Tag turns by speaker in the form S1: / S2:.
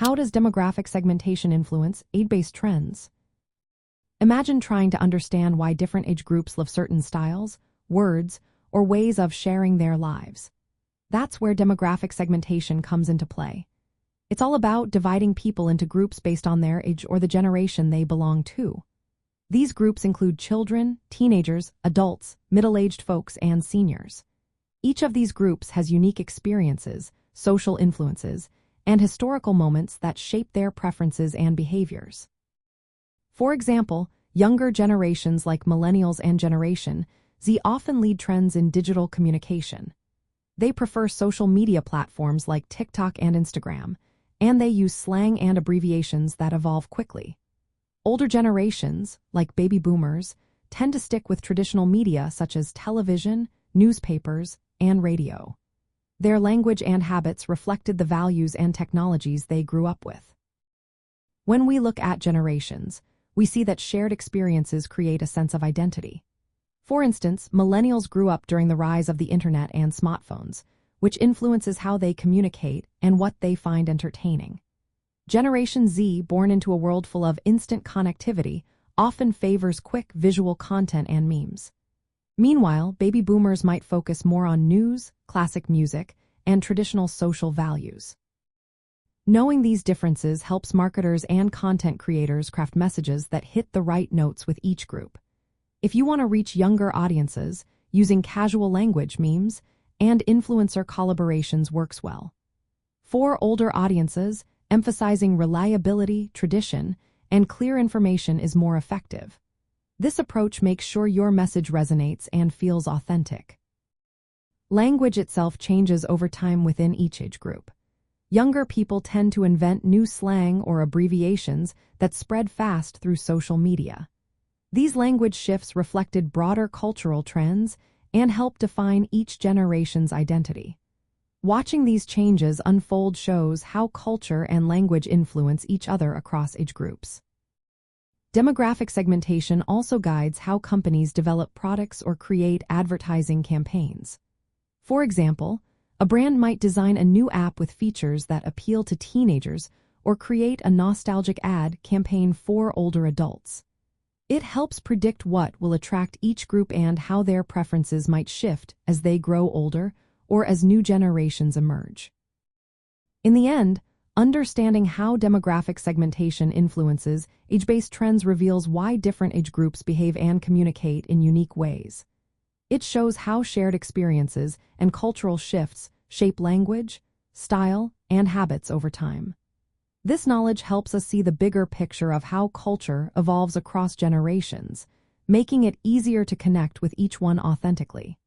S1: How does demographic segmentation influence age-based trends? Imagine trying to understand why different age groups love certain styles, words, or ways of sharing their lives. That's where demographic segmentation comes into play. It's all about dividing people into groups based on their age or the generation they belong to. These groups include children, teenagers, adults, middle-aged folks, and seniors. Each of these groups has unique experiences, social influences, and historical moments that shape their preferences and behaviors. For example, younger generations like millennials and Generation Z often lead trends in digital communication. They prefer social media platforms like TikTok and Instagram, and they use slang and abbreviations that evolve quickly. Older generations, like baby boomers, tend to stick with traditional media such as television, newspapers, and radio. Their language and habits reflected the values and technologies they grew up with. When we look at generations, we see that shared experiences create a sense of identity. For instance, millennials grew up during the rise of the internet and smartphones, which influences how they communicate and what they find entertaining. Generation Z, born into a world full of instant connectivity, often favors quick visual content and memes. Meanwhile, baby boomers might focus more on news, classic music, and traditional social values. Knowing these differences helps marketers and content creators craft messages that hit the right notes with each group. If you want to reach younger audiences, using casual language, memes, and influencer collaborations works well. For older audiences, emphasizing reliability, tradition, and clear information is more effective. This approach makes sure your message resonates and feels authentic. Language itself changes over time within each age group. Younger people tend to invent new slang or abbreviations that spread fast through social media. These language shifts reflected broader cultural trends and help define each generation's identity. Watching these changes unfold shows how culture and language influence each other across age groups. Demographic segmentation also guides how companies develop products or create advertising campaigns. For example, a brand might design a new app with features that appeal to teenagers or create a nostalgic ad campaign for older adults. It helps predict what will attract each group and how their preferences might shift as they grow older or as new generations emerge. In the end, understanding how demographic segmentation influences age-based trends reveals why different age groups behave and communicate in unique ways. It shows how shared experiences and cultural shifts shape language, style, and habits over time. This knowledge helps us see the bigger picture of how culture evolves across generations, making it easier to connect with each one authentically.